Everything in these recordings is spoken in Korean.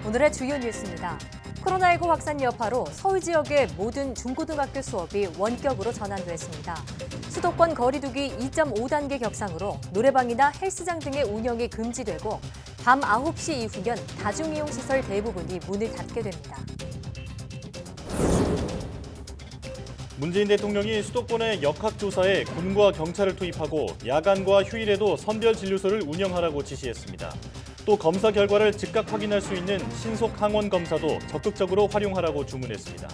오늘의 주요 뉴스입니다. 코로나19 확산 여파로 서울 지역의 모든 중고등학교 수업이 원격으로 전환됐습니다. 수도권 거리두기 2.5단계 격상으로 노래방이나 헬스장 등의 운영이 금지되고 밤 9시 이후면 다중이용시설 대부분이 문을 닫게 됩니다. 문재인 대통령이 수도권의 역학조사에 군과 경찰을 투입하고 야간과 휴일에도 선별진료소를 운영하라고 지시했습니다. 또 검사 결과를 즉각 확인할 수 있는 신속 항원 검사도 적극적으로 활용하라고 주문했습니다.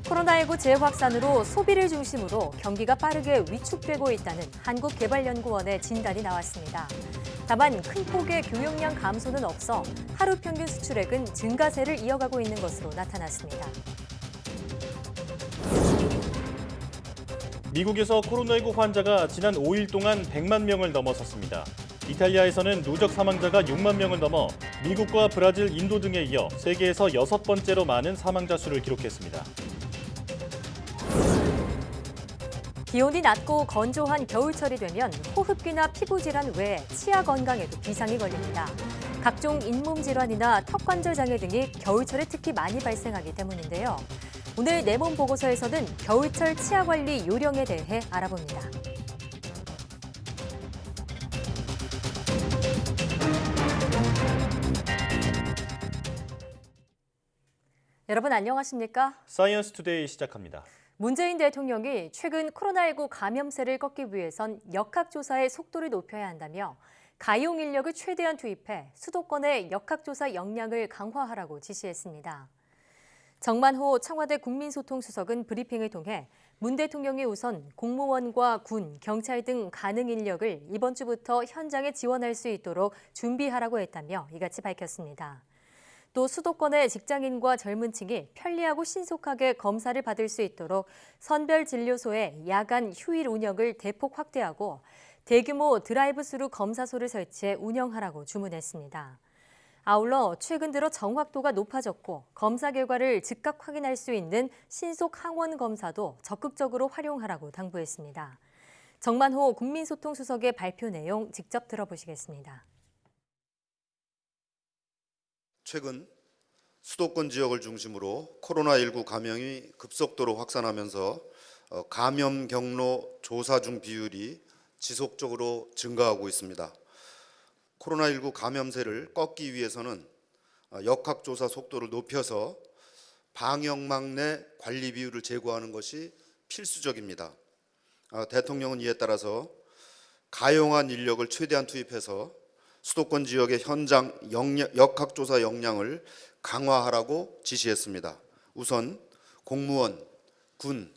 코로나19 재확산으로 소비를 중심으로 경기가 빠르게 위축되고 있다는 한국개발연구원의 진단이 나왔습니다. 다만 큰 폭의 교역량 감소는 없어 하루 평균 수출액은 증가세를 이어가고 있는 것으로 나타났습니다. 미국에서 코로나19 환자가 지난 5일 동안 100만 명을 넘어섰습니다. 이탈리아에서는 누적 사망자가 6만 명을 넘어 미국과 브라질, 인도 등에 이어 세계에서 6번째로 많은 사망자 수를 기록했습니다. 기온이 낮고 건조한 겨울철이 되면 호흡기나 피부 질환 외에 치아 건강에도 비상이 걸립니다. 각종 잇몸 질환이나 턱관절 장애 등이 겨울철에 특히 많이 발생하기 때문인데요. 오늘 내 몸 보고서에서는 겨울철 치아 관리 요령에 대해 알아봅니다. 여러분 안녕하십니까? 사이언스 투데이 시작합니다. 문재인 대통령이 최근 코로나19 감염세를 꺾기 위해선 역학조사의 속도를 높여야 한다며 가용 인력을 최대한 투입해 수도권의 역학조사 역량을 강화하라고 지시했습니다. 정만호 청와대 국민소통수석은 브리핑을 통해 문 대통령이 우선 공무원과 군, 경찰 등 가능 인력을 이번 주부터 현장에 지원할 수 있도록 준비하라고 했다며 이같이 밝혔습니다. 또 수도권의 직장인과 젊은 층이 편리하고 신속하게 검사를 받을 수 있도록 선별진료소의 야간 휴일 운영을 대폭 확대하고 대규모 드라이브스루 검사소를 설치해 운영하라고 주문했습니다. 아울러 최근 들어 정확도가 높아졌고 검사 결과를 즉각 확인할 수 있는 신속 항원 검사도 적극적으로 활용하라고 당부했습니다. 정만호 국민소통수석의 발표 내용 직접 들어보시겠습니다. 최근 수도권 지역을 중심으로 코로나19 감염이 급속도로 확산하면서 감염 경로 조사 중 비율이 지속적으로 증가하고 있습니다. 코로나19 감염세를 꺾기 위해서는 역학조사 속도를 높여서 방역망 내 관리 비율을 제고하는 것이 필수적입니다. 대통령은 이에 따라서 가용한 인력을 최대한 투입해서 수도권 지역의 현장 역학조사 역량을 강화하라고 지시했습니다. 우선 공무원, 군,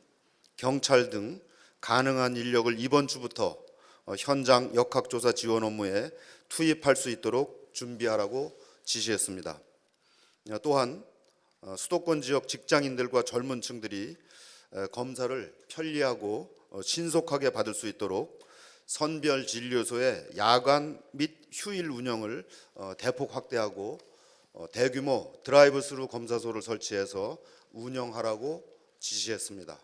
경찰 등 가능한 인력을 이번 주부터 현장 역학조사 지원 업무에 투입할 수 있도록 준비하라고 지시했습니다. 또한 수도권 지역 직장인들과 젊은 층들이 검사를 편리하고 신속하게 받을 수 있도록 선별진료소의 야간 및 휴일 운영을 대폭 확대하고 대규모 드라이브스루 검사소를 설치해서 운영하라고 지시했습니다.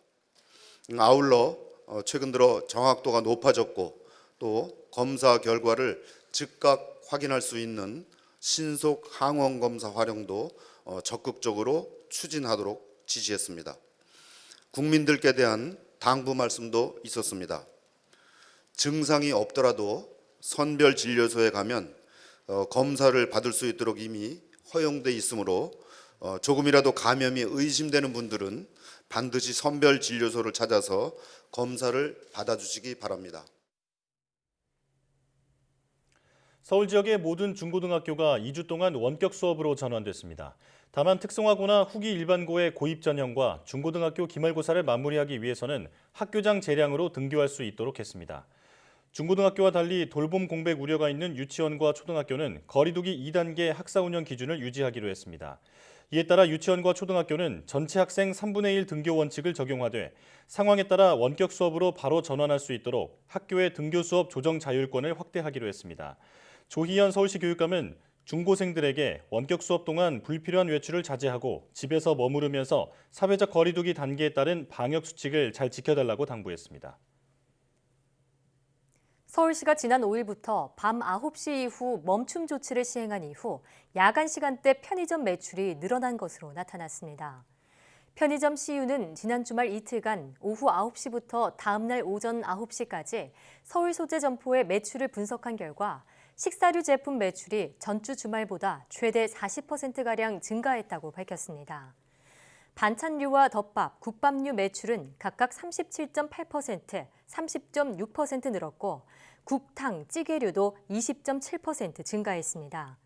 아울러 최근 들어 정확도가 높아졌고 또 검사 결과를 즉각 확인할 수 있는 신속 항원 검사 활용도 적극적으로 추진하도록 지시했습니다. 국민들께 대한 당부 말씀도 있었습니다. 증상이 없더라도 선별진료소에 가면 검사를 받을 수 있도록 이미 허용돼 있으므로 조금이라도 감염이 의심되는 분들은 반드시 선별진료소를 찾아서 검사를 받아주시기 바랍니다. 서울 지역의 모든 중고등학교가 2주 동안 원격 수업으로 전환됐습니다. 다만 특성화고나 후기 일반고의 고입 전형과 중고등학교 기말고사를 마무리하기 위해서는 학교장 재량으로 등교할 수 있도록 했습니다. 중고등학교와 달리 돌봄 공백 우려가 있는 유치원과 초등학교는 거리두기 2단계 학사 운영 기준을 유지하기로 했습니다. 이에 따라 유치원과 초등학교는 전체 학생 3분의 1 등교 원칙을 적용하되 상황에 따라 원격 수업으로 바로 전환할 수 있도록 학교의 등교 수업 조정 자율권을 확대하기로 했습니다. 조희연 서울시 교육감은 중고생들에게 원격 수업 동안 불필요한 외출을 자제하고 집에서 머무르면서 사회적 거리두기 단계에 따른 방역 수칙을 잘 지켜달라고 당부했습니다. 서울시가 지난 5일부터 밤 9시 이후 멈춤 조치를 시행한 이후 야간 시간대 편의점 매출이 늘어난 것으로 나타났습니다. 편의점 CU는 지난 주말 이틀간 오후 9시부터 다음 날 오전 9시까지 서울 소재 점포의 매출을 분석한 결과 식사류 제품 매출이 전주 주말보다 최대 40%가량 증가했다고 밝혔습니다. 반찬류와 덮밥, 국밥류 매출은 각각 37.8%, 30.6% 늘었고 국, 탕, 찌개류도 20.7% 증가했습니다.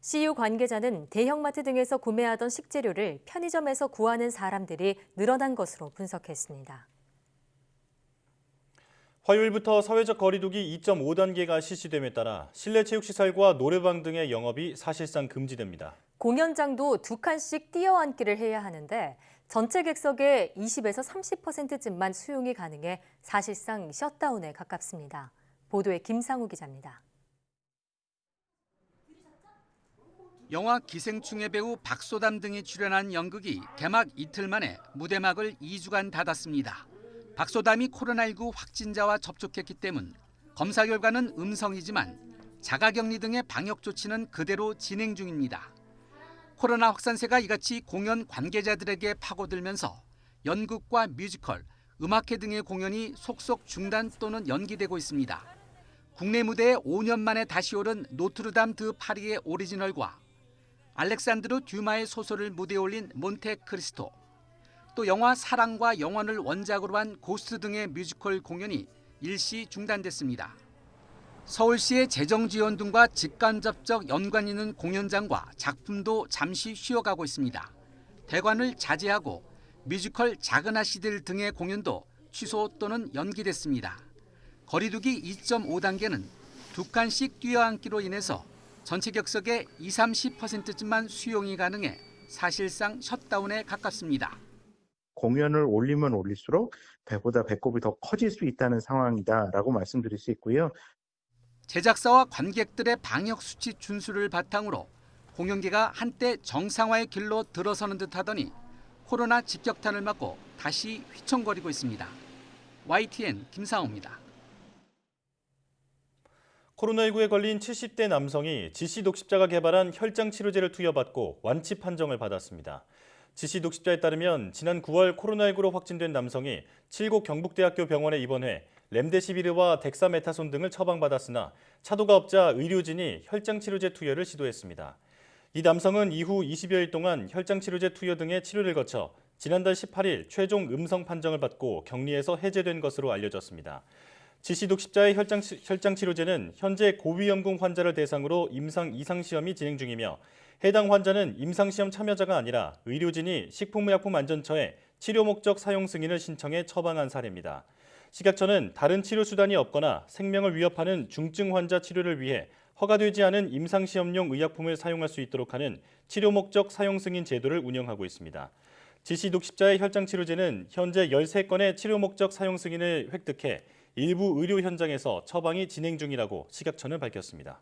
CU 관계자는 대형마트 등에서 구매하던 식재료를 편의점에서 구하는 사람들이 늘어난 것으로 분석했습니다. 화요일부터 사회적 거리두기 2.5단계가 실시됨에 따라 실내 체육시설과 노래방 등의 영업이 사실상 금지됩니다. 공연장도 2칸씩 띄어앉기를 해야 하는데 전체 객석의 20에서 30%쯤만 수용이 가능해 사실상 셧다운에 가깝습니다. 보도에 김상우 기자입니다. 영화 기생충의 배우 박소담 등이 출연한 연극이 개막 이틀 만에 무대막을 2주간 닫았습니다. 박소담이 코로나19 확진자와 접촉했기 때문 검사 결과는 음성이지만 자가격리 등의 방역 조치는 그대로 진행 중입니다. 코로나 확산세가 이같이 공연 관계자들에게 파고들면서 연극과 뮤지컬, 음악회 등의 공연이 속속 중단 또는 연기되고 있습니다. 국내 무대에 5년 만에 다시 오른 노트르담 드 파리의 오리지널과 알렉산드르 듀마의 소설을 무대에 올린 몬테크리스토, 또 영화 사랑과 영원을 원작으로 한 고스트 등의 뮤지컬 공연이 일시 중단됐습니다. 서울시의 재정 지원 등과 직간접적 연관 있는 공연장과 작품도 잠시 쉬어가고 있습니다. 대관을 자제하고 뮤지컬 작은 아씨들 등의 공연도 취소 또는 연기됐습니다. 거리두기 2.5단계는 2칸씩 뛰어앉기로 인해서 전체 객석의 20-30%쯤만 수용이 가능해 사실상 셧다운에 가깝습니다. 공연을 올리면 올릴수록 배보다 배꼽이 더 커질 수 있다는 상황이다라고 말씀드릴 수 있고요. 제작사와 관객들의 방역 수치 준수를 바탕으로 공연계가 한때 정상화의 길로 들어서는 듯하더니 코로나 직격탄을 맞고 다시 휘청거리고 있습니다. YTN 김상우입니다. 코로나19에 걸린 70대 남성이 지씨독십자가 개발한 혈장 치료제를 투여받고 완치 판정을 받았습니다. 지씨독십자에 따르면 지난 9월 코로나19로 확진된 남성이 칠곡 경북대학교 병원에 입원해 렘데시비르와 덱사메타손 등을 처방받았으나 차도가 없자 의료진이 혈장 치료제 투여를 시도했습니다. 이 남성은 이후 20여일 동안 혈장 치료제 투여 등의 치료를 거쳐 지난달 18일 최종 음성 판정을 받고 격리에서 해제된 것으로 알려졌습니다. 지씨독십자의 혈장 치료제는 현재 고위험군 환자를 대상으로 임상 이상 시험이 진행 중이며 해당 환자는 임상시험 참여자가 아니라 의료진이 식품의약품안전처에 치료 목적 사용 승인을 신청해 처방한 사례입니다. 식약처는 다른 치료 수단이 없거나 생명을 위협하는 중증 환자 치료를 위해 허가되지 않은 임상시험용 의약품을 사용할 수 있도록 하는 치료 목적 사용 승인 제도를 운영하고 있습니다. 지씨독십자의 혈장 치료제는 현재 13건의 치료 목적 사용 승인을 획득해 일부 의료 현장에서 처방이 진행 중이라고 식약처는 밝혔습니다.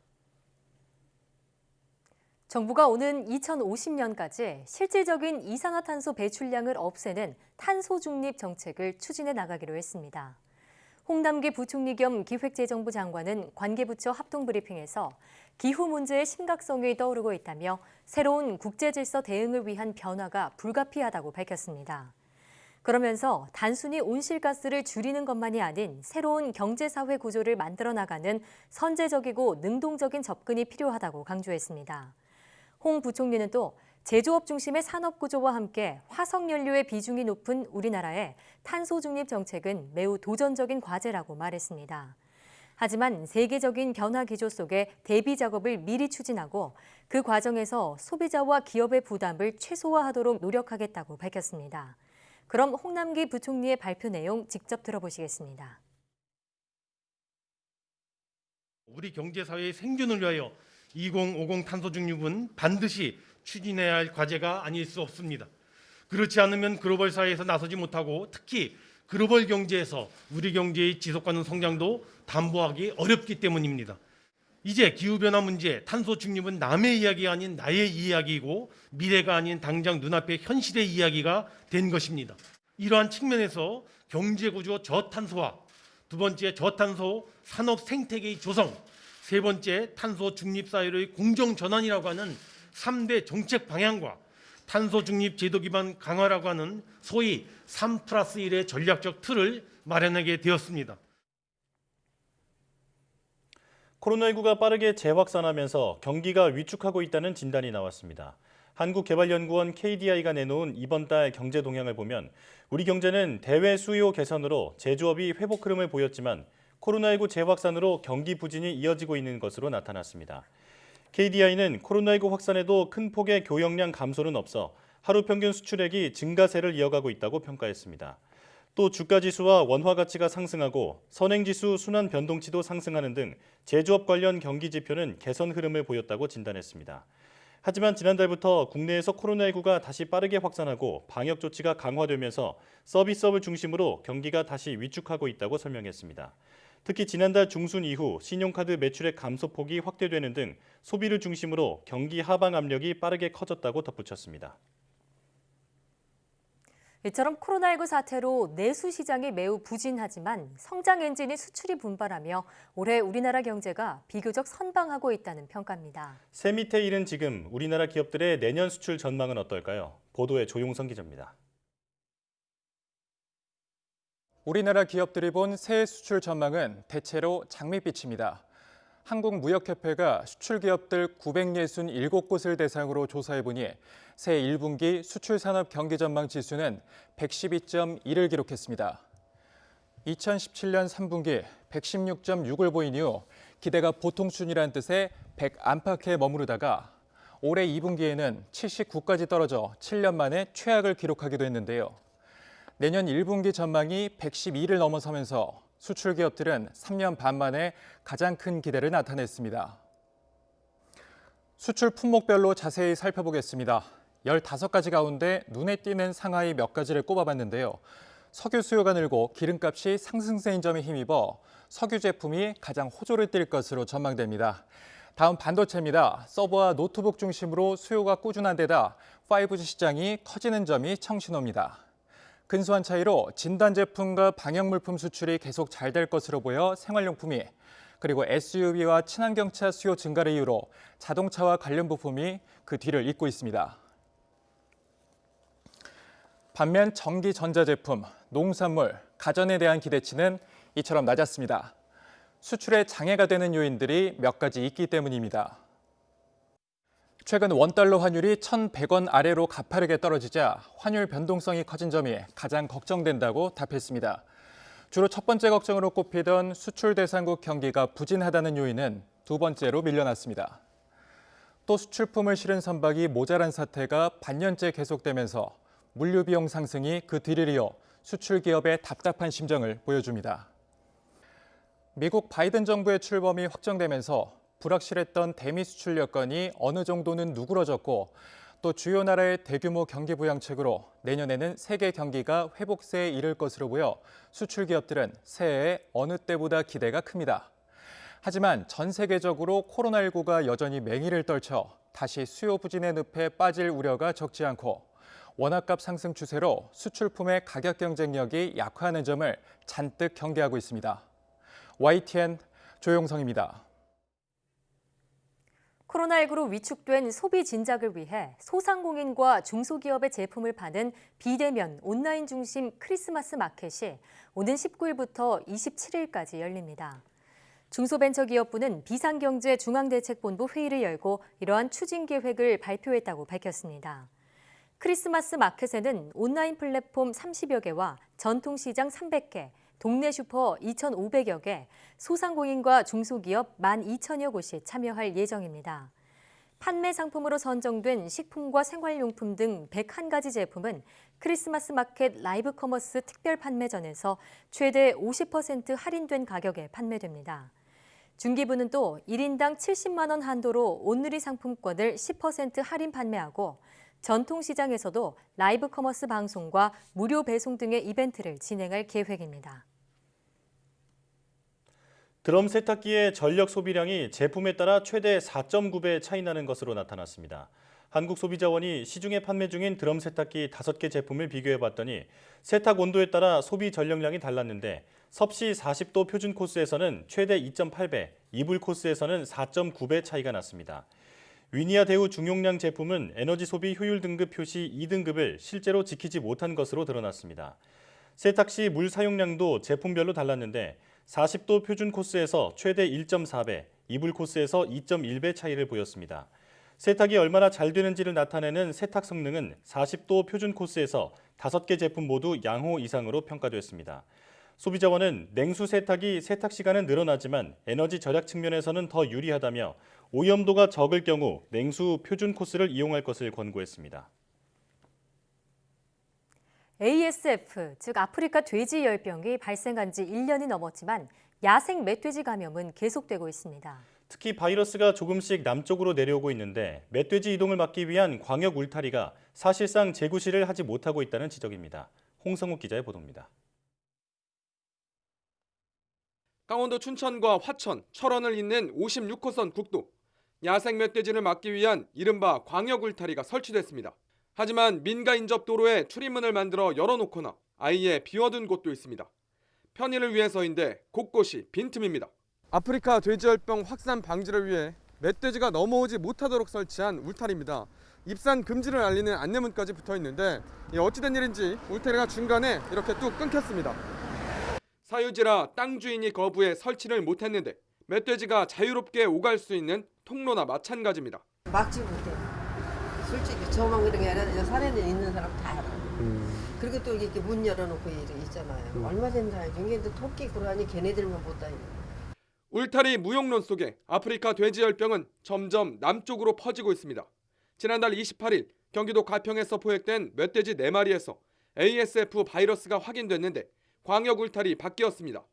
정부가 오는 2050년까지 실질적인 이산화탄소 배출량을 없애는 탄소 중립 정책을 추진해 나가기로 했습니다. 홍남기 부총리 겸 기획재정부 장관은 관계부처 합동브리핑에서 기후 문제의 심각성이 떠오르고 있다며 새로운 국제질서 대응을 위한 변화가 불가피하다고 밝혔습니다. 그러면서 단순히 온실가스를 줄이는 것만이 아닌 새로운 경제사회 구조를 만들어 나가는 선제적이고 능동적인 접근이 필요하다고 강조했습니다. 홍 부총리는 또 제조업 중심의 산업구조와 함께 화석연료의 비중이 높은 우리나라의 탄소 중립 정책은 매우 도전적인 과제라고 말했습니다. 하지만 세계적인 변화 기조 속에 대비 작업을 미리 추진하고 그 과정에서 소비자와 기업의 부담을 최소화하도록 노력하겠다고 밝혔습니다. 그럼 홍남기 부총리의 발표 내용 직접 들어보시겠습니다. 우리 경제사회의 생존을 위하여 2050 탄소 중립은 반드시 추진해야 할 과제가 아닐 수 없습니다. 그렇지 않으면 글로벌 사회에서 나서지 못하고 특히 글로벌 경제에서 우리 경제의 지속가능 성장도 담보하기 어렵기 때문입니다. 이제 기후변화 문제, 탄소 중립은 남의 이야기가 아닌 나의 이야기이고 미래가 아닌 당장 눈앞의 현실의 이야기가 된 것입니다. 이러한 측면에서 경제구조 저탄소화 두 번째 저탄소 산업 생태계의 조성, 세 번째 탄소 중립 사회로의 공정 전환이라고 하는 3대 정책 방향과 탄소 중립 제도 기반 강화라고 하는 소위 3+1의 전략적 틀을 마련하게 되었습니다. 코로나19가 빠르게 재확산하면서 경기가 위축하고 있다는 진단이 나왔습니다. 한국개발연구원 KDI가 내놓은 이번 달 경제 동향을 보면 우리 경제는 대외 수요 개선으로 제조업이 회복 흐름을 보였지만 코로나19 재확산으로 경기 부진이 이어지고 있는 것으로 나타났습니다. KDI는 코로나19 확산에도 큰 폭의 교역량 감소는 없어 하루 평균 수출액이 증가세를 이어가고 있다고 평가했습니다. 또 주가지수와 원화 가치가 상승하고 선행지수 순환 변동치도 상승하는 등 제조업 관련 경기 지표는 개선 흐름을 보였다고 진단했습니다. 하지만 지난달부터 국내에서 코로나19가 다시 빠르게 확산하고 방역 조치가 강화되면서 서비스업을 중심으로 경기가 다시 위축하고 있다고 설명했습니다. 특히 지난달 중순 이후 신용카드 매출액 감소폭이 확대되는 등 소비를 중심으로 경기 하방 압력이 빠르게 커졌다고 덧붙였습니다. 이처럼 코로나19 사태로 내수 시장이 매우 부진하지만 성장 엔진인 수출이 분발하며 올해 우리나라 경제가 비교적 선방하고 있다는 평가입니다. 새 밑에 이른 지금 우리나라 기업들의 내년 수출 전망은 어떨까요? 보도에 조용성 기자입니다. 우리나라 기업들이 본 새해 수출 전망은 대체로 장밋빛입니다. 한국무역협회가 수출기업들 967곳을 대상으로 조사해보니 새해 1분기 수출산업 경기전망 지수는 112.1을 기록했습니다. 2017년 3분기 116.6을 보인 이후 기대가 보통 수준이란 뜻의 100 안팎에 머무르다가 올해 2분기에는 79까지 떨어져 7년 만에 최악을 기록하기도 했는데요. 내년 1분기 전망이 112를 넘어서면서 수출 기업들은 3년 반 만에 가장 큰 기대를 나타냈습니다. 수출 품목별로 자세히 살펴보겠습니다. 15가지 가운데 눈에 띄는 상하이 몇 가지를 꼽아봤는데요. 석유 수요가 늘고 기름값이 상승세인 점에 힘입어 석유 제품이 가장 호조를 띨 것으로 전망됩니다. 다음 반도체입니다. 서버와 노트북 중심으로 수요가 꾸준한 데다 5G 시장이 커지는 점이 청신호입니다. 근소한 차이로 진단 제품과 방역물품 수출이 계속 잘 될 것으로 보여 생활용품이, 그리고 SUV와 친환경차 수요 증가를 이유로 자동차와 관련 부품이 그 뒤를 잇고 있습니다. 반면 전기 전자제품, 농산물, 가전에 대한 기대치는 이처럼 낮았습니다. 수출에 장애가 되는 요인들이 몇 가지 있기 때문입니다. 최근 원달러 환율이 1,100원 아래로 가파르게 떨어지자 환율 변동성이 커진 점이 가장 걱정된다고 답했습니다. 주로 첫 번째 걱정으로 꼽히던 수출 대상국 경기가 부진하다는 요인은 두 번째로 밀려났습니다. 또 수출품을 실은 선박이 모자란 사태가 반년째 계속되면서 물류 비용 상승이 그 뒤를 이어 수출 기업의 답답한 심정을 보여줍니다. 미국 바이든 정부의 출범이 확정되면서 불확실했던 대미 수출 여건이 어느 정도는 누그러졌고, 또 주요 나라의 대규모 경기 부양책으로 내년에는 세계 경기가 회복세에 이를 것으로 보여 수출 기업들은 새해에 어느 때보다 기대가 큽니다. 하지만 전 세계적으로 코로나19가 여전히 맹위를 떨쳐 다시 수요 부진의 늪에 빠질 우려가 적지 않고, 원화값 상승 추세로 수출품의 가격 경쟁력이 약화하는 점을 잔뜩 경계하고 있습니다. YTN 조용성입니다. 코로나19로 위축된 소비 진작을 위해 소상공인과 중소기업의 제품을 파는 비대면 온라인 중심 크리스마스 마켓이 오는 19일부터 27일까지 열립니다. 중소벤처기업부는 비상경제중앙대책본부 회의를 열고 이러한 추진 계획을 발표했다고 밝혔습니다. 크리스마스 마켓에는 온라인 플랫폼 30여 개와 전통시장 300개, 동네 슈퍼 2,500여 개, 소상공인과 중소기업 12,000여 곳이 참여할 예정입니다. 판매 상품으로 선정된 식품과 생활용품 등 101가지 제품은 크리스마스 마켓 라이브 커머스 특별 판매전에서 최대 50% 할인된 가격에 판매됩니다. 중기부는 또 1인당 70만 원 한도로 온누리 상품권을 10% 할인 판매하고, 전통시장에서도 라이브 커머스 방송과 무료 배송 등의 이벤트를 진행할 계획입니다. 드럼 세탁기의 전력 소비량이 제품에 따라 최대 4.9배 차이 나는 것으로 나타났습니다. 한국소비자원이 시중에 판매 중인 드럼 세탁기 5개 제품을 비교해봤더니 세탁 온도에 따라 소비 전력량이 달랐는데 섭씨 40도 표준 코스에서는 최대 2.8배, 이불 코스에서는 4.9배 차이가 났습니다. 위니아 대우 중용량 제품은 에너지 소비 효율 등급 표시 2등급을 실제로 지키지 못한 것으로 드러났습니다. 세탁 시 물 사용량도 제품별로 달랐는데 40도 표준 코스에서 최대 1.4배, 이불 코스에서 2.1배 차이를 보였습니다. 세탁이 얼마나 잘 되는지를 나타내는 세탁 성능은 40도 표준 코스에서 5개 제품 모두 양호 이상으로 평가됐습니다. 소비자원은 냉수 세탁이 세탁 시간은 늘어나지만 에너지 절약 측면에서는 더 유리하다며 오염도가 적을 경우 냉수 표준 코스를 이용할 것을 권고했습니다. ASF, 즉 아프리카 돼지 열병이 발생한 지 1년이 넘었지만 야생 멧돼지 감염은 계속되고 있습니다. 특히 바이러스가 조금씩 남쪽으로 내려오고 있는데 멧돼지 이동을 막기 위한 광역 울타리가 사실상 재구시를 하지 못하고 있다는 지적입니다. 홍성욱 기자의 보도입니다. 강원도 춘천과 화천, 철원을 잇는 56호선 국도. 야생 멧돼지를 막기 위한 이른바 광역 울타리가 설치됐습니다. 하지만 민가 인접 도로에 출입문을 만들어 열어놓거나 아예 비워둔 곳도 있습니다. 편의를 위해서인데 곳곳이 빈틈입니다. 아프리카 돼지열병 확산 방지를 위해 멧돼지가 넘어오지 못하도록 설치한 울타리입니다. 입산 금지를 알리는 안내문까지 붙어 있는데 어찌된 일인지 울타리가 중간에 이렇게 뚝 끊겼습니다. 사유지라 땅 주인이 거부해 설치를 못했는데 멧돼지가 자유롭게 오갈 수 있는 통로나 마찬가지입니다. 막지 못해. 솔직히 저만 그런 게 아니라 산에 있는 사람 다 알아. 그리고 또 이렇게 문 열어놓고 이렇게 있잖아요. 얼마 된다. 이게 토끼 고라니 걔네들만 못 다니는. 울타리 무용론 속에 아프리카 돼지열병은 점점 남쪽으로 퍼지고 있습니다. 지난달 28일 경기도 가평에서 포획된 멧돼지 4마리에서 ASF 바이러스가 확인됐는데 광역 울타리 바뀌었습니다.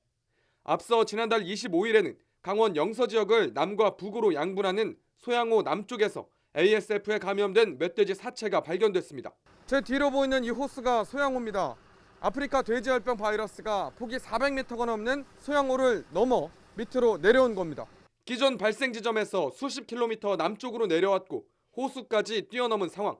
앞서 지난달 25일에는 강원 영서 지역을 남과 북으로 양분하는 소양호 남쪽에서 ASF에 감염된 멧돼지 사체가 발견됐습니다. 제 뒤로 보이는 이 호수가 소양호입니다. 아프리카 돼지열병 바이러스가 폭이 400m가 넘는 소양호를 넘어 밑으로 내려온 겁니다. 기존 발생 지점에서 수십 킬로미터 남쪽으로 내려왔고 호수까지 뛰어넘은 상황.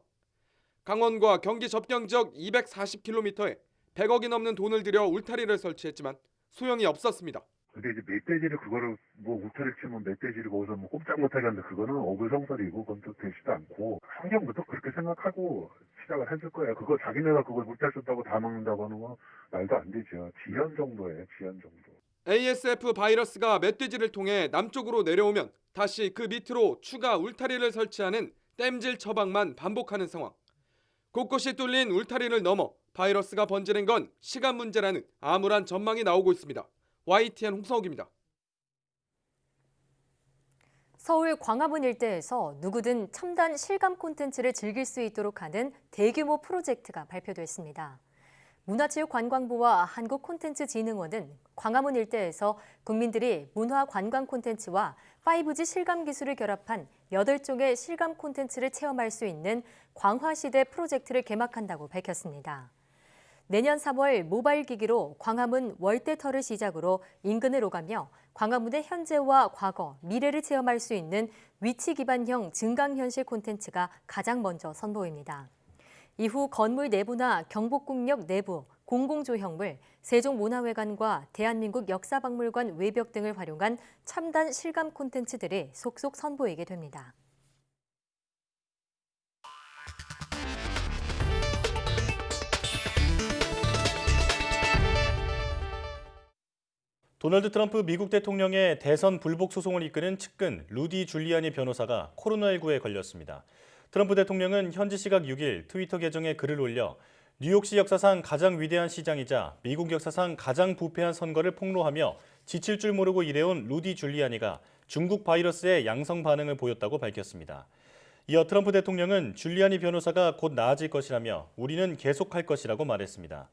강원과 경기 접경 지역 240km에 100억이 넘는 돈을 들여 울타리를 설치했지만 소용이 없었습니다. 근데 이제 멧돼지를 그거를 울타리 치면 멧돼지를 거기서 꼼짝 못하게 하는데 그거는 어불성설이고 그건 또 되지도 않고 환경부터 그렇게 생각하고 시작을 했을 거예요. 그거 자기네가 그걸 물잘 줬다고 다 먹는다고 하는 건 말도 안 되죠. 지연 정도예요. 지연 정도. ASF 바이러스가 멧돼지를 통해 남쪽으로 내려오면 다시 그 밑으로 추가 울타리를 설치하는 땜질 처방만 반복하는 상황. 곳곳이 뚫린 울타리를 넘어 바이러스가 번지는 건 시간 문제라는 암울한 전망이 나오고 있습니다. YTN 홍성욱입니다. 서울 광화문 일대에서 누구든 첨단 실감 콘텐츠를 즐길 수 있도록 하는 대규모 프로젝트가 발표됐습니다. 문화체육관광부와 한국콘텐츠진흥원은 광화문 일대에서 국민들이 문화 관광 콘텐츠와 5G 실감 기술을 결합한 8종의 실감 콘텐츠를 체험할 수 있는 광화시대 프로젝트를 개막한다고 밝혔습니다. 내년 3월 모바일 기기로 광화문 월대터를 시작으로 인근을 오가며 광화문의 현재와 과거, 미래를 체험할 수 있는 위치 기반형 증강현실 콘텐츠가 가장 먼저 선보입니다. 이후 건물 내부나 경복궁역 내부, 공공조형물, 세종문화회관과 대한민국 역사박물관 외벽 등을 활용한 첨단 실감 콘텐츠들이 속속 선보이게 됩니다. 도널드 트럼프 미국 대통령의 대선 불복 소송을 이끄는 측근 루디 줄리아니 변호사가 코로나19에 걸렸습니다. 트럼프 대통령은 현지 시각 6일 트위터 계정에 글을 올려 뉴욕시 역사상 가장 위대한 시장이자 미국 역사상 가장 부패한 선거를 폭로하며 지칠 줄 모르고 일해온 루디 줄리아니가 중국 바이러스에 양성 반응을 보였다고 밝혔습니다. 이어 트럼프 대통령은 줄리아니 변호사가 곧 나아질 것이라며 우리는 계속할 것이라고 말했습니다.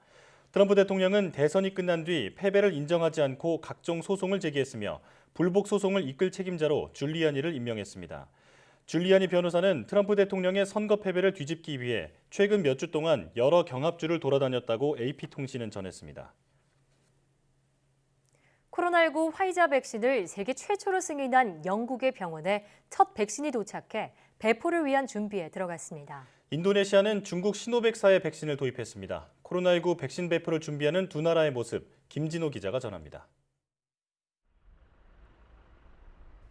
트럼프 대통령은 대선이 끝난 뒤 패배를 인정하지 않고 각종 소송을 제기했으며 불복 소송을 이끌 책임자로 줄리아니를 임명했습니다. 줄리아니 변호사는 트럼프 대통령의 선거 패배를 뒤집기 위해 최근 몇 주 동안 여러 경합주를 돌아다녔다고 AP통신은 전했습니다. 코로나19 화이자 백신을 세계 최초로 승인한 영국의 병원에 첫 백신이 도착해 배포를 위한 준비에 들어갔습니다. 인도네시아는 중국 시노백사의 백신을 도입했습니다. 코로나19 백신 배포를 준비하는 두 나라의 모습, 김진호 기자가 전합니다.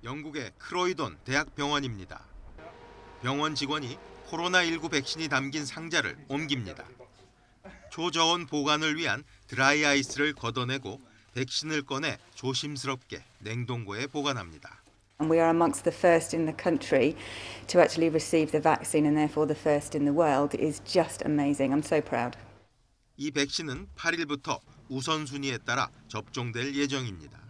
영국의 크로이돈 대학병원입니다. 병원 직원이 코로나19 백신이 담긴 상자를 옮깁니다. 초저온 보관을 위한 드라이 아이스를 걷어내고 백신을 꺼내 조심스럽게 냉동고에 보관합니다. We are amongst the first in the country to actually receive the vaccine and therefore the first in the world is just amazing. I'm so proud. 이 백신은 8일부터 우선순위에 따라 접종될 예정입니다.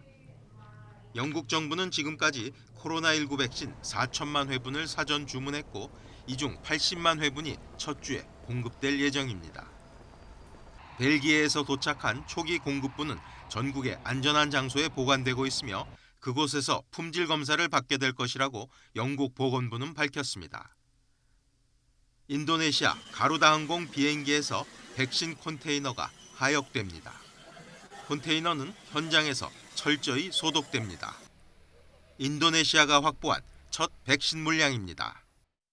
영국 정부는 지금까지 코로나19 백신 4천만 회분을 사전 주문했고 이 중 80만 회분이 첫 주에 공급될 예정입니다. 벨기에에서 도착한 초기 공급분은 전국의 안전한 장소에 보관되고 있으며 그곳에서 품질 검사를 받게 될 것이라고 영국 보건부는 밝혔습니다. 인도네시아 가루다 항공 비행기에서 백신 컨테이너가 하역됩니다. 컨테이너는 현장에서 철저히 소독됩니다. 인도네시아가 확보한 첫 백신 물량입니다.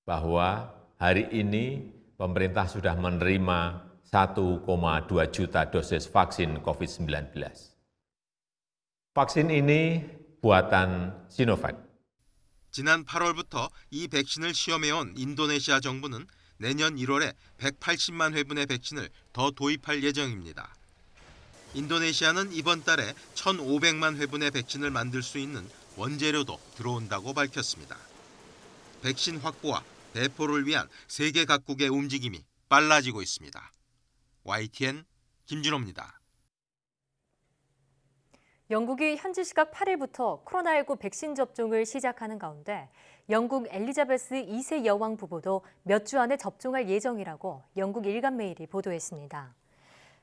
bahwa hari ini pemerintah sudah menerima 1,2 juta dosis vaksin COVID-19. vaksin ini buatan Sinovac. 지난 8월부터 이 백신을 시험해온 인도네시아 정부는 내년 1월에 180만 회분의 백신을 더 도입할 예정입니다. 인도네시아는 이번 달에 1,500만 회분의 백신을 만들 수 있는 원재료도 들어온다고 밝혔습니다. 백신 확보와 배포를 위한 세계 각국의 움직임이 빨라지고 있습니다. YTN 김준호입니다. 영국이 현지 시각 8일부터 코로나19 백신 접종을 시작하는 가운데 영국 엘리자베스 2세 여왕 부부도 몇 주 안에 접종할 예정이라고 영국 일간메일이 보도했습니다.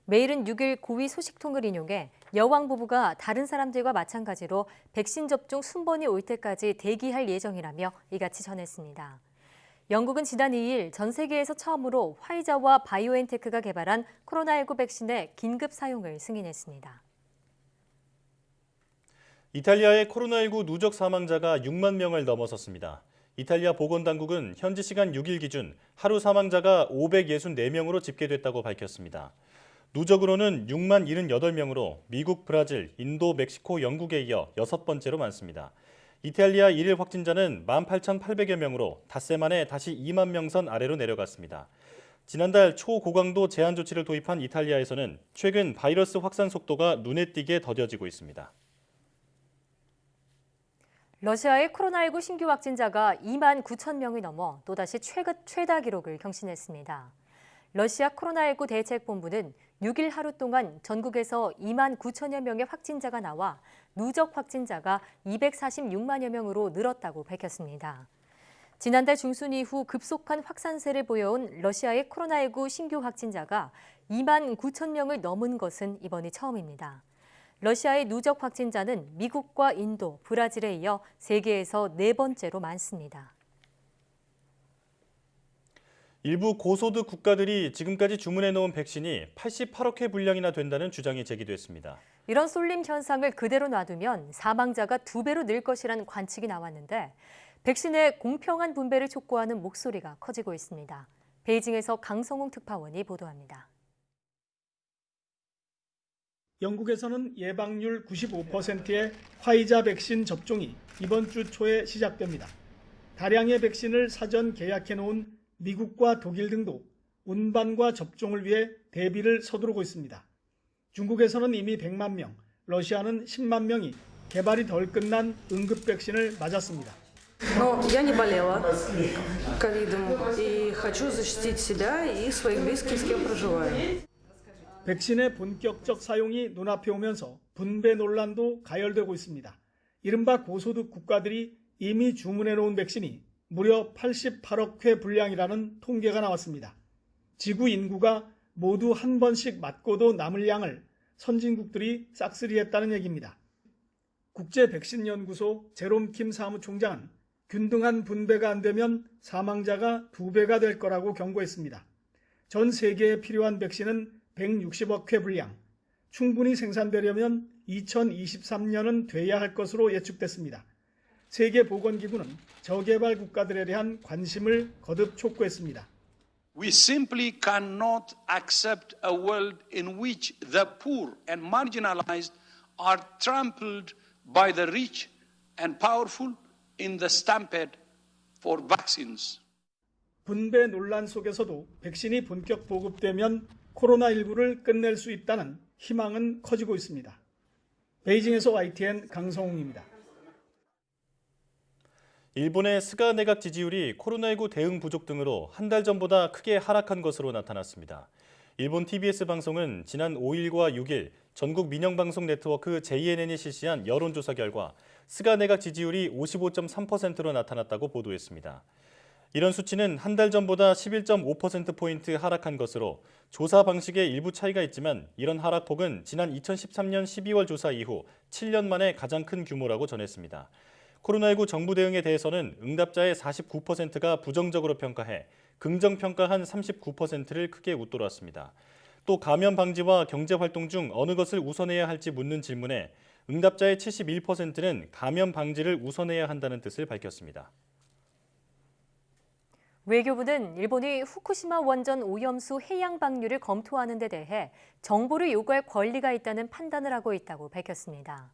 메일은 6일 고위 소식통을 인용해 여왕 부부가 다른 사람들과 마찬가지로 백신 접종 순번이 올 때까지 대기할 예정이라며 이같이 전했습니다. 영국은 지난 2일 전 세계에서 처음으로 화이자와 바이오엔테크가 개발한 코로나19 백신의 긴급 사용을 승인했습니다. 이탈리아의 코로나19 누적 사망자가 6만 명을 넘어섰습니다. 이탈리아 보건당국은 현지 시간 6일 기준 하루 사망자가 564명으로 집계됐다고 밝혔습니다. 누적으로는 6만 78명으로 미국, 브라질, 인도, 멕시코, 영국에 이어 6번째로 많습니다. 이탈리아 1일 확진자는 18,800여 명으로 닷새 만에 다시 2만 명 선 아래로 내려갔습니다. 지난달 초고강도 제한 조치를 도입한 이탈리아에서는 최근 바이러스 확산 속도가 눈에 띄게 더뎌지고 있습니다. 러시아의 코로나19 신규 확진자가 2만 9천 명이 넘어 또다시 최다 기록을 경신했습니다. 러시아 코로나19 대책본부는 6일 하루 동안 전국에서 2만 9천여 명의 확진자가 나와 누적 확진자가 246만여 명으로 늘었다고 밝혔습니다. 지난달 중순 이후 급속한 확산세를 보여온 러시아의 코로나19 신규 확진자가 2만 9천 명을 넘은 것은 이번이 처음입니다. 러시아의 누적 확진자는 미국과 인도, 브라질에 이어 세계에서 4번째로 많습니다. 일부 고소득 국가들이 지금까지 주문해놓은 백신이 88억 회 분량이나 된다는 주장이 제기됐습니다. 이런 쏠림 현상을 그대로 놔두면 사망자가 2배로 늘 것이라는 관측이 나왔는데 백신의 공평한 분배를 촉구하는 목소리가 커지고 있습니다. 베이징에서 강성웅 특파원이 보도합니다. 영국에서는 예방률 95%의 화이자 백신 접종이 이번 주 초에 시작됩니다. 다량의 백신을 사전 계약해 놓은 미국과 독일 등도 운반과 접종을 위해 대비를 서두르고 있습니다. 중국에서는 이미 100만 명, 러시아는 10만 명이 개발이 덜 끝난 응급 백신을 맞았습니다. Я не болела ковидом и хочу защитить себя и своих близких, с кем проживаю. 백신의 본격적 사용이 눈앞에 오면서 분배 논란도 가열되고 있습니다. 이른바 고소득 국가들이 이미 주문해 놓은 백신이 무려 88억 회 분량이라는 통계가 나왔습니다. 지구 인구가 모두 한 번씩 맞고도 남을 양을 선진국들이 싹쓸이했다는 얘기입니다. 국제백신연구소 제롬 킴 사무총장은 균등한 분배가 안 되면 사망자가 2배가 될 거라고 경고했습니다. 전 세계에 필요한 백신은 160억 회 분량, 충분히 생산되려면 2023년은 돼야 할 것으로 예측됐습니다. 세계보건기구는 저개발 국가들에 대한 관심을 거듭 촉구했습니다. We simply cannot accept a world in which the poor and marginalized are trampled by the rich and powerful in the stampede for vaccines. 분배 논란 속에서도 백신이 본격 보급되면 코로나19를 끝낼 수 있다는 희망은 커지고 있습니다. 베이징에서 YTN 강성웅입니다. 일본의 스가 내각 지지율이 코로나19 대응 부족 등으로 한 달 전보다 크게 하락한 것으로 나타났습니다. 일본 TBS 방송은 지난 5일과 6일 전국 민영방송 네트워크 JNN이 실시한 여론조사 결과 스가 내각 지지율이 55.3%로 나타났다고 보도했습니다. 이런 수치는 한 달 전보다 11.5%포인트 하락한 것으로 조사 방식에 일부 차이가 있지만 이런 하락폭은 지난 2013년 12월 조사 이후 7년 만에 가장 큰 규모라고 전했습니다. 코로나19 정부 대응에 대해서는 응답자의 49%가 부정적으로 평가해 긍정평가한 39%를 크게 웃돌았습니다. 또 감염 방지와 경제활동 중 어느 것을 우선해야 할지 묻는 질문에 응답자의 71%는 감염 방지를 우선해야 한다는 뜻을 밝혔습니다. 외교부는 일본이 후쿠시마 원전 오염수 해양 방류를 검토하는 데 대해 정보를 요구할 권리가 있다는 판단을 하고 있다고 밝혔습니다.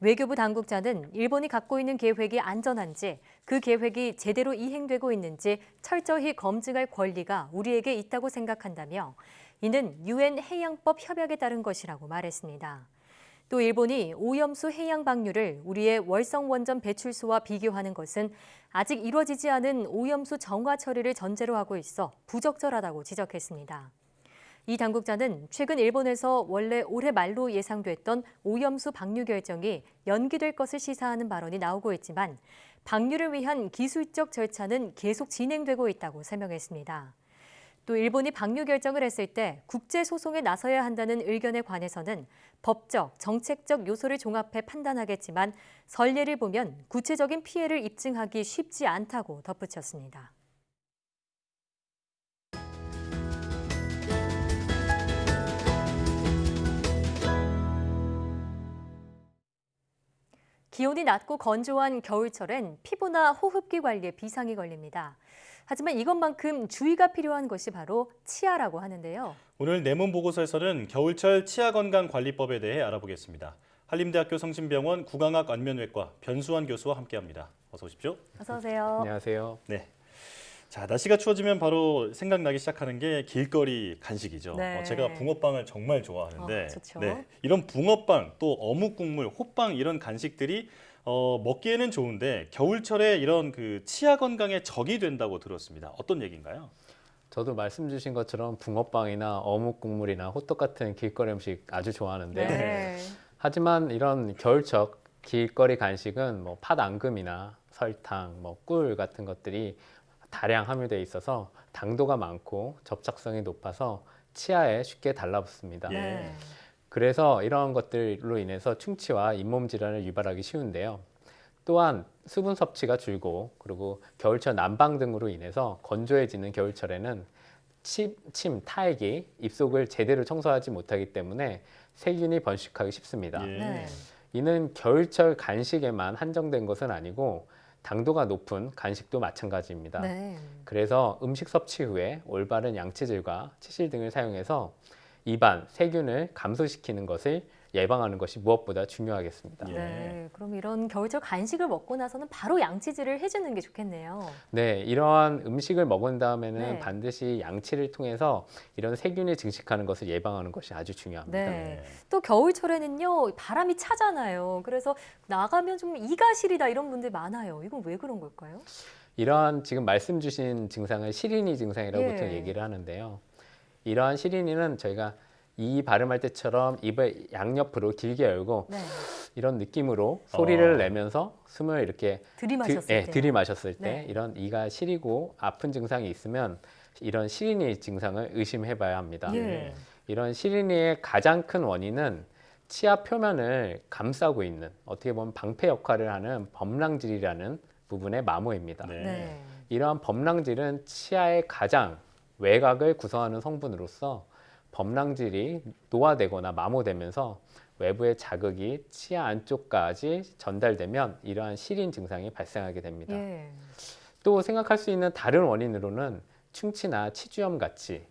외교부 당국자는 일본이 갖고 있는 계획이 안전한지 그 계획이 제대로 이행되고 있는지 철저히 검증할 권리가 우리에게 있다고 생각한다며 이는 유엔 해양법 협약에 따른 것이라고 말했습니다. 또 일본이 오염수 해양 방류를 우리의 월성 원전 배출소와 비교하는 것은 아직 이루어지지 않은 오염수 정화 처리를 전제로 하고 있어 부적절하다고 지적했습니다. 이 당국자는 최근 일본에서 원래 올해 말로 예상됐던 오염수 방류 결정이 연기될 것을 시사하는 발언이 나오고 있지만 방류를 위한 기술적 절차는 계속 진행되고 있다고 설명했습니다. 또 일본이 방류 결정을 했을 때 국제 소송에 나서야 한다는 의견에 관해서는 법적, 정책적 요소를 종합해 판단하겠지만 선례를 보면 구체적인 피해를 입증하기 쉽지 않다고 덧붙였습니다. 기온이 낮고 건조한 겨울철엔 피부나 호흡기 관리에 비상이 걸립니다. 하지만 이것만큼 주의가 필요한 것이 바로 치아라고 하는데요. 오늘 내문 보고서에서는 겨울철 치아건강관리법에 대해 알아보겠습니다. 한림대학교 성심병원 구강학 안면외과 변수환 교수와 함께합니다. 어서 오십시오. 어서 오세요. 안녕하세요. 네. 자, 날씨가 추워지면 바로 생각나기 시작하는 게 길거리 간식이죠. 네. 제가 붕어빵을 정말 좋아하는데 좋죠. 네, 이런 붕어빵, 또 어묵 국물, 호빵 이런 간식들이 먹기에는 좋은데 겨울철에 이런 그 치아 건강에 적이 된다고 들었습니다. 어떤 얘기인가요? 저도 말씀 주신 것처럼 붕어빵이나 어묵 국물이나 호떡 같은 길거리 음식 아주 좋아하는데 네. 하지만 이런 겨울철 길거리 간식은 뭐 팥앙금이나 설탕, 뭐 꿀 같은 것들이 다량 함유되어 있어서 당도가 많고 접착성이 높아서 치아에 쉽게 달라붙습니다. 예. 그래서 이런 것들로 인해서 충치와 잇몸 질환을 유발하기 쉬운데요. 또한 수분 섭취가 줄고 그리고 겨울철 난방 등으로 인해서 건조해지는 겨울철에는 침, 타액이 입속을 제대로 청소하지 못하기 때문에 세균이 번식하기 쉽습니다. 예. 이는 겨울철 간식에만 한정된 것은 아니고 당도가 높은 간식도 마찬가지입니다. 네. 그래서 음식 섭취 후에 올바른 양치질과 치실 등을 사용해서 입안 세균을 감소시키는 것을 예방하는 것이 무엇보다 중요하겠습니다. 네, 그럼 이런 겨울철 간식을 먹고 나서는 바로 양치질을 해주는 게 좋겠네요. 네, 이러한 음식을 먹은 다음에는 네. 반드시 양치를 통해서 이런 세균이 증식하는 것을 예방하는 것이 아주 중요합니다. 네. 또 겨울철에는요 바람이 차잖아요. 그래서 나가면 좀 이가 시리다 이런 분들 많아요. 이건 왜 그런 걸까요? 이러한 지금 말씀 주신 증상을 시리니 증상이라고 예. 보통 얘기를 하는데요. 이러한 시리니는 저희가 이 발음할 때처럼 입을 양옆으로 길게 열고 네. 이런 느낌으로 소리를 내면서 숨을 이렇게 들이마셨을 때 네. 이런 이가 시리고 아픈 증상이 있으면 이런 시리니 증상을 의심해봐야 합니다. 예. 이런 시리니의 가장 큰 원인은 치아 표면을 감싸고 있는 어떻게 보면 방패 역할을 하는 범랑질이라는 부분의 마모입니다. 네. 이러한 범랑질은 치아의 가장 외곽을 구성하는 성분으로서 범랑질이 노화되거나 마모되면서 외부의 자극이 치아 안쪽까지 전달되면 이러한 시린 증상이 발생하게 됩니다. 예. 또 생각할 수 있는 다른 원인으로는 충치나 치주염 같이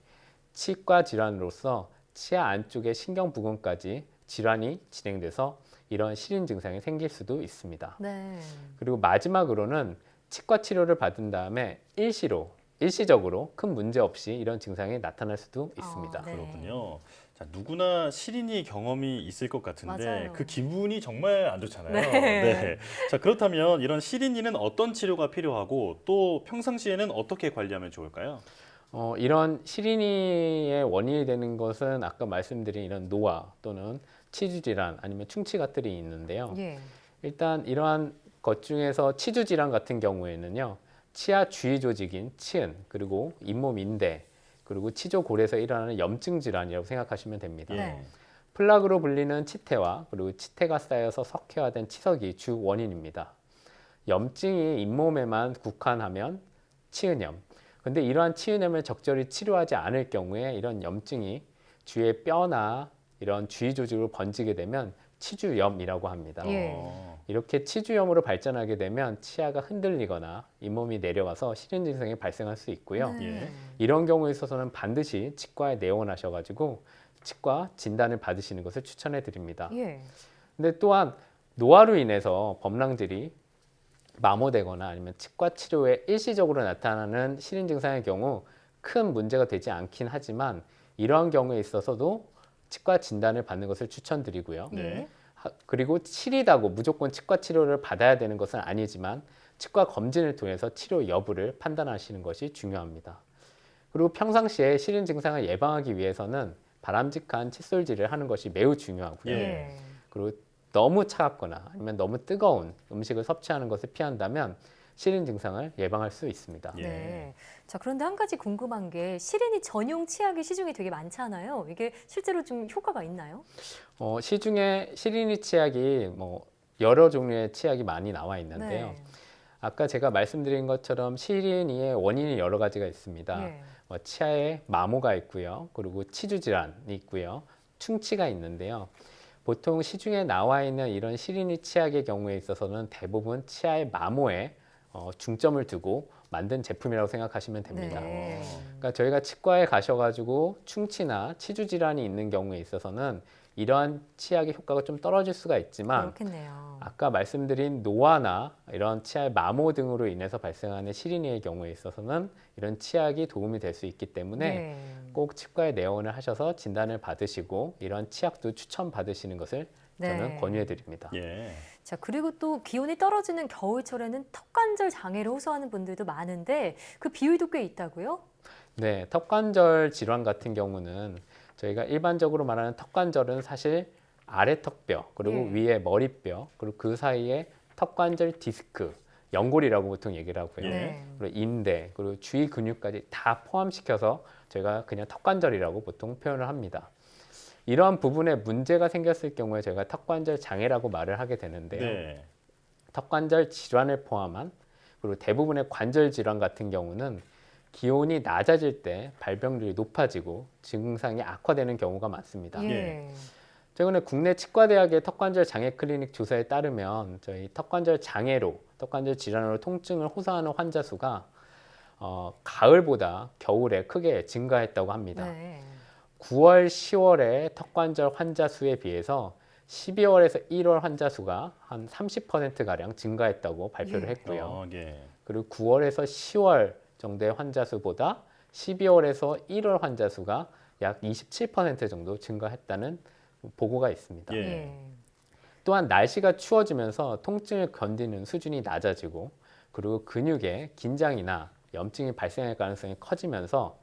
치과 질환으로서 치아 안쪽의 신경 부근까지 질환이 진행돼서 이런 시린 증상이 생길 수도 있습니다. 네. 그리고 마지막으로는 치과 치료를 받은 다음에 일시적으로 큰 문제 없이 이런 증상이 나타날 수도 있습니다. 네. 그렇군요. 자, 누구나 시린이 경험이 있을 것 같은데 맞아요. 그 기분이 정말 안 좋잖아요. 네. 자, 그렇다면 이런 시린이는 어떤 치료가 필요하고 또 평상시에는 어떻게 관리하면 좋을까요? 이런 시린이의 원인이 되는 것은 아까 말씀드린 이런 노화 또는 치주 질환 아니면 충치 같들이 있는데요. 예. 일단 이러한 것 중에서 치주 질환 같은 경우에는요. 치아 주위 조직인 치은 그리고 잇몸 인대 그리고 치조골에서 일어나는 염증 질환이라고 생각하시면 됩니다. 네. 플락으로 불리는 치태와 그리고 치태가 쌓여서 석회화된 치석이 주 원인입니다. 염증이 잇몸에만 국한하면 치은염. 근데 이러한 치은염을 적절히 치료하지 않을 경우에 이런 염증이 주위의 뼈나 이런 주위 조직으로 번지게 되면 치주염이라고 합니다. 예. 이렇게 치주염으로 발전하게 되면 치아가 흔들리거나 잇몸이 내려가서 시린 증상이 발생할 수 있고요. 예. 이런 경우에 있어서는 반드시 치과에 내원하셔가지고 치과 진단을 받으시는 것을 추천해 드립니다. 예. 근데 또한 노화로 인해서 범랑질이 마모되거나 아니면 치과 치료에 일시적으로 나타나는 시린 증상의 경우 큰 문제가 되지 않긴 하지만 이러한 경우에 있어서도 치과 진단을 받는 것을 추천드리고요. 네. 그리고 시리다고 무조건 치과 치료를 받아야 되는 것은 아니지만 치과 검진을 통해서 치료 여부를 판단하시는 것이 중요합니다. 그리고 평상시에 시린 증상을 예방하기 위해서는 바람직한 칫솔질을 하는 것이 매우 중요하고요. 예. 그리고 너무 차갑거나 아니면 너무 뜨거운 음식을 섭취하는 것을 피한다면 시린 증상을 예방할 수 있습니다. 예. 네. 자, 그런데 한 가지 궁금한 게 시린이 전용 치약이 시중에 되게 많잖아요. 이게 실제로 좀 효과가 있나요? 시중에 시린이 치약이 여러 종류의 치약이 많이 나와 있는데요. 네. 아까 제가 말씀드린 것처럼 시린이의 원인이 여러 가지가 있습니다. 예. 치아에 마모가 있고요. 그리고 치주 질환이 있고요. 충치가 있는데요. 보통 시중에 나와 있는 이런 시린이 치약의 경우에 있어서는 대부분 치아의 마모에 중점을 두고 만든 제품이라고 생각하시면 됩니다. 네. 그러니까 저희가 치과에 가셔가지고 충치나 치주 질환이 있는 경우에 있어서는 이러한 치약의 효과가 좀 떨어질 수가 있지만 그렇겠네요. 아까 말씀드린 노화나 이런 치아의 마모 등으로 인해서 발생하는 시린이의 경우에 있어서는 이런 치약이 도움이 될 수 있기 때문에 네. 꼭 치과에 내원을 하셔서 진단을 받으시고 이런 치약도 추천받으시는 것을 저는 네. 권유해 드립니다. 예. 자, 그리고 또 기온이 떨어지는 겨울철에는 턱관절 장애를 호소하는 분들도 많은데 그 비율도 꽤 있다고요? 네, 턱관절 질환 같은 경우는 저희가 일반적으로 말하는 턱관절은 사실 아래 턱뼈 그리고 예. 위에 머리뼈 그리고 그 사이에 턱관절 디스크 연골이라고 보통 얘기를 하고요. 네. 그리고 인대 그리고 주위 근육까지 다 포함시켜서 저희가 그냥 턱관절이라고 보통 표현을 합니다. 이러한 부분에 문제가 생겼을 경우에 저희가 턱관절 장애라고 말을 하게 되는데요. 네. 턱관절 질환을 포함한 그리고 대부분의 관절 질환 같은 경우는 기온이 낮아질 때 발병률이 높아지고 증상이 악화되는 경우가 많습니다. 예. 최근에 국내 치과대학의 턱관절 장애 클리닉 조사에 따르면 저희 턱관절 장애로 턱관절 질환으로 통증을 호소하는 환자 수가 가을보다 겨울에 크게 증가했다고 합니다. 네. 9월, 10월의 턱관절 환자 수에 비해서 12월에서 1월 환자 수가 한 30%가량 증가했다고 발표를 했고요. 예. 그리고 9월에서 10월 정도의 환자 수보다 12월에서 1월 환자 수가 약 27% 정도 증가했다는 보고가 있습니다. 예. 또한 날씨가 추워지면서 통증을 견디는 수준이 낮아지고 그리고 근육에 긴장이나 염증이 발생할 가능성이 커지면서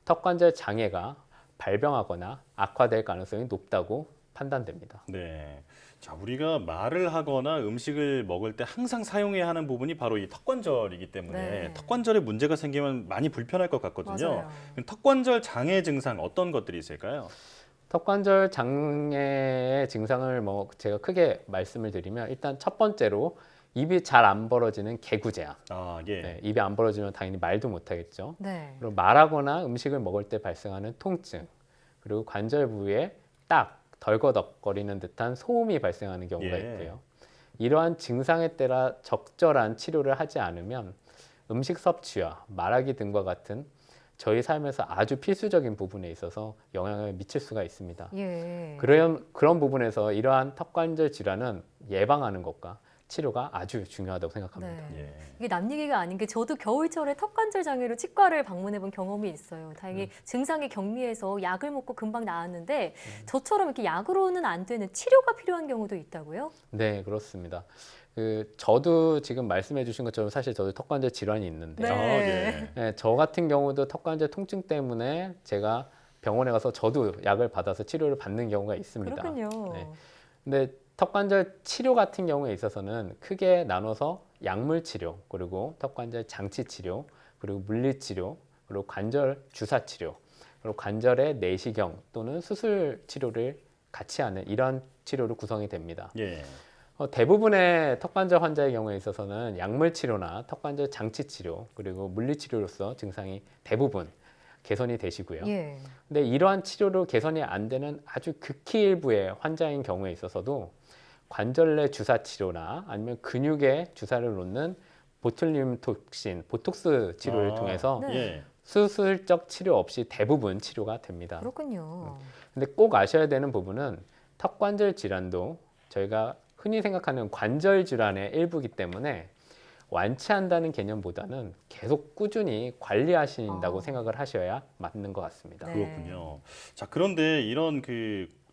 턱관절 장애가 발병하거나 악화될 가능성이 높다고 판단됩니다. 네. 자, 우리가 말을 하거나 음식을 먹을 때 항상 사용해야 하는 부분이 바로 이 턱관절이기 때문에 네. 턱관절에 문제가 생기면 많이 불편할 것 같거든요. 맞아요. 턱관절 장애 증상 어떤 것들이 있을까요? 턱관절 장애의 증상을 제가 크게 말씀을 드리면 일단 첫 번째로 입이 잘 안 벌어지는 개구제약. 예. 네, 입이 안 벌어지면 당연히 말도 못 하겠죠. 네. 그리고 말하거나 음식을 먹을 때 발생하는 통증, 그리고 관절 부위에 덜거덕거리는 듯한 소음이 발생하는 경우가 예. 있고요. 이러한 증상에 따라 적절한 치료를 하지 않으면 음식 섭취와 말하기 등과 같은 저희 삶에서 아주 필수적인 부분에 있어서 영향을 미칠 수가 있습니다. 예. 그런 부분에서 이러한 턱관절 질환은 예방하는 것과 치료가 아주 중요하다고 생각합니다. 네. 예. 이게 남 얘기가 아닌 게 저도 겨울철에 턱관절 장애로 치과를 방문해 본 경험이 있어요. 다행히 증상이 경미해서 약을 먹고 금방 나았는데 저처럼 이렇게 약으로는 안 되는 치료가 필요한 경우도 있다고요? 네, 그렇습니다. 저도 지금 말씀해 주신 것처럼 사실 저도 턱관절 질환이 있는데요. 네. 네, 저 같은 경우도 턱관절 통증 때문에 제가 병원에 가서 저도 약을 받아서 치료를 받는 경우가 있습니다. 그렇군요. 네. 근데 턱관절 치료 같은 경우에 있어서는 크게 나눠서 약물 치료, 그리고 턱관절 장치 치료, 그리고 물리 치료, 그리고 관절 주사 치료, 그리고 관절의 내시경 또는 수술 치료를 같이 하는 이런 치료로 구성이 됩니다. 예. 대부분의 턱관절 환자의 경우에 있어서는 약물 치료나 턱관절 장치 치료, 그리고 물리 치료로서 증상이 대부분 개선이 되시고요. 예. 근데 이러한 치료로 개선이 안 되는 아주 극히 일부의 환자인 경우에 있어서도 관절 내 주사 치료나 아니면 근육에 주사를 놓는 보툴리움 톡신, 보톡스 치료를 통해서 예. 수술적 치료 없이 대부분 치료가 됩니다. 그렇군요. 근데 꼭 아셔야 되는 부분은 턱관절 질환도 저희가 흔히 생각하는 관절 질환의 일부이기 때문에 완치한다는 개념보다는 계속 꾸준히 관리하신다고 생각을 하셔야 맞는 것 같습니다. 그렇군요. 자, 그런데 이런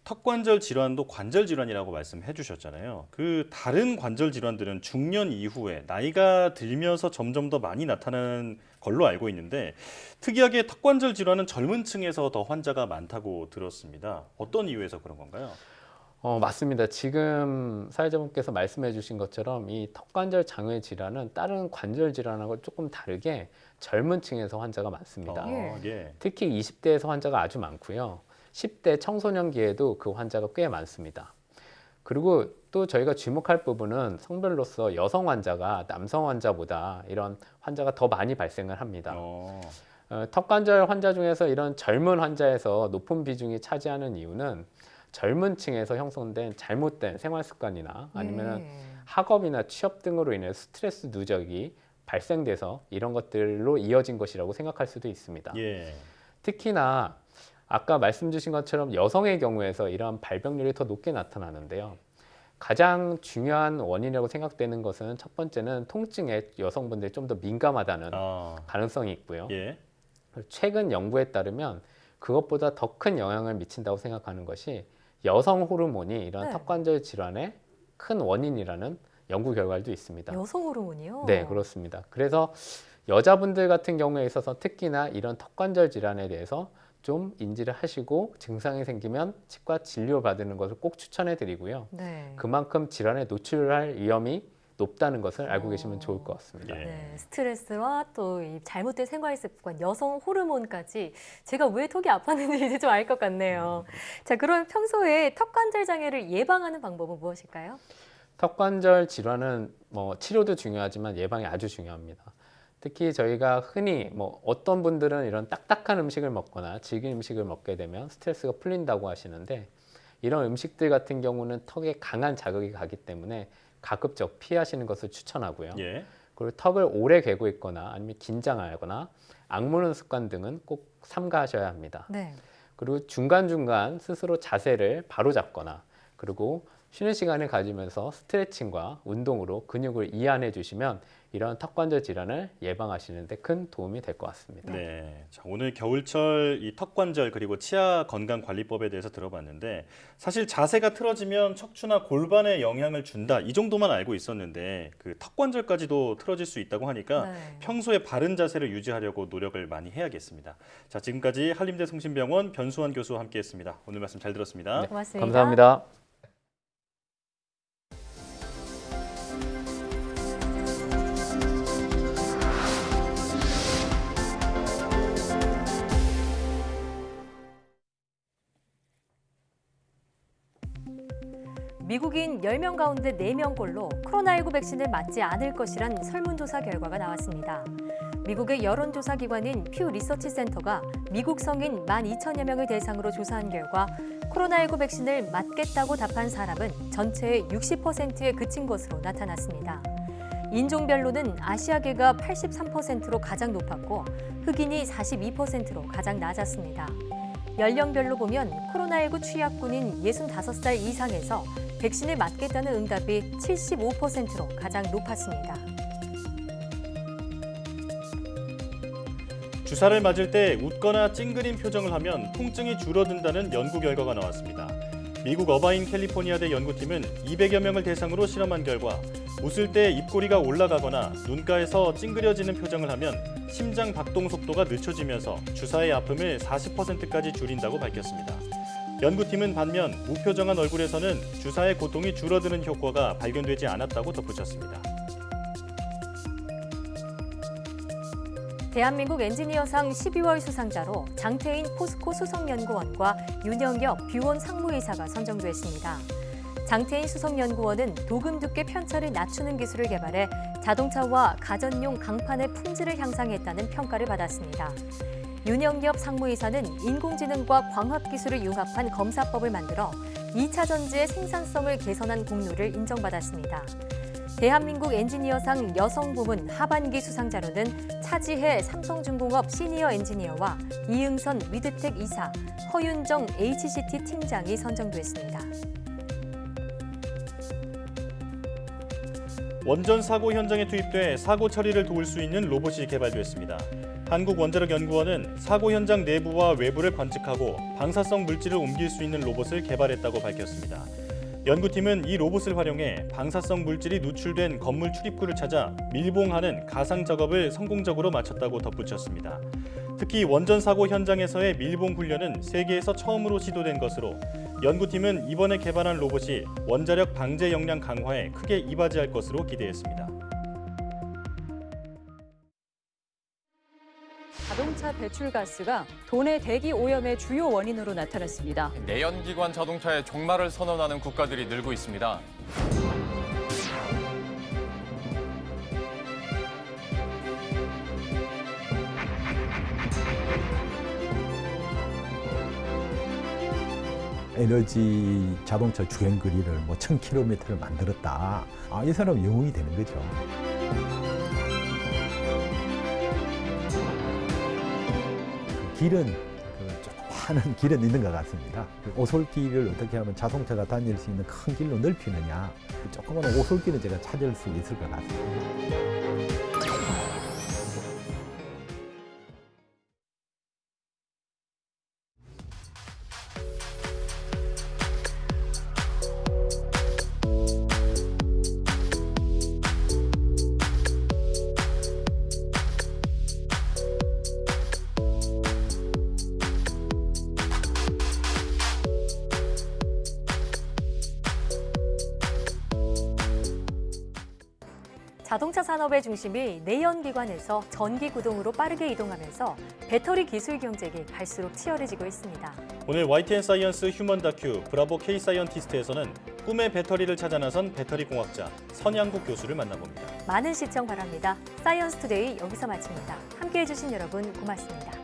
턱관절 질환도 관절 질환이라고 말씀해 주셨잖아요. 다른 관절 질환들은 중년 이후에 나이가 들면서 점점 더 많이 나타나는 걸로 알고 있는데 특이하게 턱관절 질환은 젊은 층에서 더 환자가 많다고 들었습니다. 어떤 이유에서 그런 건가요? 맞습니다. 지금 사회자분께서 말씀해 주신 것처럼 이 턱관절 장애 질환은 다른 관절 질환하고 조금 다르게 젊은 층에서 환자가 많습니다. 예. 특히 20대에서 환자가 아주 많고요. 10대 청소년기에도 그 환자가 꽤 많습니다. 그리고 또 저희가 주목할 부분은 성별로서 여성 환자가 남성 환자보다 이런 환자가 더 많이 발생을 합니다. 턱관절 환자 중에서 이런 젊은 환자에서 높은 비중이 차지하는 이유는 젊은 층에서 형성된 잘못된 생활 습관이나 아니면 학업이나 취업 등으로 인해 스트레스 누적이 발생돼서 이런 것들로 이어진 것이라고 생각할 수도 있습니다. 예. 특히나 아까 말씀 주신 것처럼 여성의 경우에서 이러한 발병률이 더 높게 나타나는데요. 가장 중요한 원인이라고 생각되는 것은 첫 번째는 통증에 여성분들이 좀 더 민감하다는 가능성이 있고요. 예. 최근 연구에 따르면 그것보다 더 큰 영향을 미친다고 생각하는 것이 여성 호르몬이 이런 턱관절 질환의 큰 원인이라는 연구 결과도 있습니다. 여성 호르몬이요? 네, 그렇습니다. 그래서 여자분들 같은 경우에 있어서 특히나 이런 턱관절 질환에 대해서 좀 인지를 하시고 증상이 생기면 치과 진료 받는 것을 꼭 추천해 드리고요. 네. 그만큼 질환에 노출할 위험이 높다는 것을 알고 계시면 좋을 것 같습니다. 네, 스트레스와 또 이 잘못된 생활 습관, 여성 호르몬까지 제가 왜 턱이 아팠는지 이제 좀 알 것 같네요. 자, 그럼 평소에 턱관절 장애를 예방하는 방법은 무엇일까요? 턱관절 질환은 치료도 중요하지만 예방이 아주 중요합니다. 특히 저희가 흔히 어떤 분들은 이런 딱딱한 음식을 먹거나 질긴 음식을 먹게 되면 스트레스가 풀린다고 하시는데 이런 음식들 같은 경우는 턱에 강한 자극이 가기 때문에 가급적 피하시는 것을 추천하고요. 예. 그리고 턱을 오래 괴고 있거나 아니면 긴장하거나 악무는 습관 등은 꼭 삼가하셔야 합니다. 네. 그리고 중간중간 스스로 자세를 바로 잡거나 그리고 쉬는 시간을 가지면서 스트레칭과 운동으로 근육을 이완해 주시면 이런 턱관절 질환을 예방하시는 데 큰 도움이 될 것 같습니다. 네, 자, 오늘 겨울철 이 턱관절 그리고 치아 건강 관리법에 대해서 들어봤는데 사실 자세가 틀어지면 척추나 골반에 영향을 준다 이 정도만 알고 있었는데 턱관절까지도 틀어질 수 있다고 하니까 평소에 바른 자세를 유지하려고 노력을 많이 해야겠습니다. 자, 지금까지 한림대 성심병원 변수환 교수와 함께했습니다. 오늘 말씀 잘 들었습니다. 네, 고맙습니다. 감사합니다. 미국인 10명 가운데 4명꼴로 코로나19 백신을 맞지 않을 것이란 설문조사 결과가 나왔습니다. 미국의 여론조사 기관인 퓨 리서치 센터가 미국 성인 12,000여 명을 대상으로 조사한 결과 코로나19 백신을 맞겠다고 답한 사람은 전체의 60%에 그친 것으로 나타났습니다. 인종별로는 아시아계가 83%로 가장 높았고 흑인이 42%로 가장 낮았습니다. 연령별로 보면 코로나19 취약군인 65살 이상에서 백신을 맞겠다는 응답이 75%로 가장 높았습니다. 주사를 맞을 때 웃거나 찡그린 표정을 하면 통증이 줄어든다는 연구 결과가 나왔습니다. 미국 어바인 캘리포니아대 연구팀은 200여 명을 대상으로 실험한 결과 웃을 때 입꼬리가 올라가거나 눈가에서 찡그려지는 표정을 하면 심장 박동 속도가 늦춰지면서 주사의 아픔을 40%까지 줄인다고 밝혔습니다. 연구팀은 반면 무표정한 얼굴에서는 주사의 고통이 줄어드는 효과가 발견되지 않았다고 덧붙였습니다. 대한민국 엔지니어상 12월 수상자로 장태인 포스코 수석연구원과 윤영엽 뷰원 상무이사가 선정됐습니다. 장태인 수석연구원은 도금 두께 편차를 낮추는 기술을 개발해 자동차와 가전용 강판의 품질을 향상했다는 평가를 받았습니다. 윤영엽 상무이사는 인공지능과 광학기술을 융합한 검사법을 만들어 2차 전지의 생산성을 개선한 공로를 인정받았습니다. 대한민국 엔지니어상 여성 부문 하반기 수상자로는 차지혜 삼성중공업 시니어 엔지니어와 이응선 위드텍 이사, 허윤정 HCT 팀장이 선정됐습니다. 원전 사고 현장에 투입돼 사고 처리를 도울 수 있는 로봇이 개발됐습니다. 한국원자력연구원은 사고 현장 내부와 외부를 관측하고 방사성 물질을 옮길 수 있는 로봇을 개발했다고 밝혔습니다. 연구팀은 이 로봇을 활용해 방사성 물질이 누출된 건물 출입구를 찾아 밀봉하는 가상 작업을 성공적으로 마쳤다고 덧붙였습니다. 특히 원전 사고 현장에서의 밀봉 훈련은 세계에서 처음으로 시도된 것으로 연구팀은 이번에 개발한 로봇이 원자력 방제 역량 강화에 크게 이바지할 것으로 기대했습니다. 자동차 배출가스가 도내 대기 오염의 주요 원인으로 나타났습니다. 내연기관 자동차의 종말을 선언하는 국가들이 늘고 있습니다. 에너지 자동차 주행 거리를 1000km를 만들었다. 이 사람은 영웅이 되는 거죠. 길은 조그마한 길은 있는 것 같습니다. 오솔길을 어떻게 하면 자동차가 다닐 수 있는 큰 길로 넓히느냐, 조그마한 오솔길은 제가 찾을 수 있을 것 같습니다. 자동차 산업의 중심이 내연기관에서 전기구동으로 빠르게 이동하면서 배터리 기술 경쟁이 갈수록 치열해지고 있습니다. 오늘 YTN 사이언스 휴먼 다큐 브라보 K 사이언티스트에서는 꿈의 배터리를 찾아 나선 배터리 공학자 선양국 교수를 만나봅니다. 많은 시청 바랍니다. 사이언스 투데이 여기서 마칩니다. 함께해 주신 여러분 고맙습니다.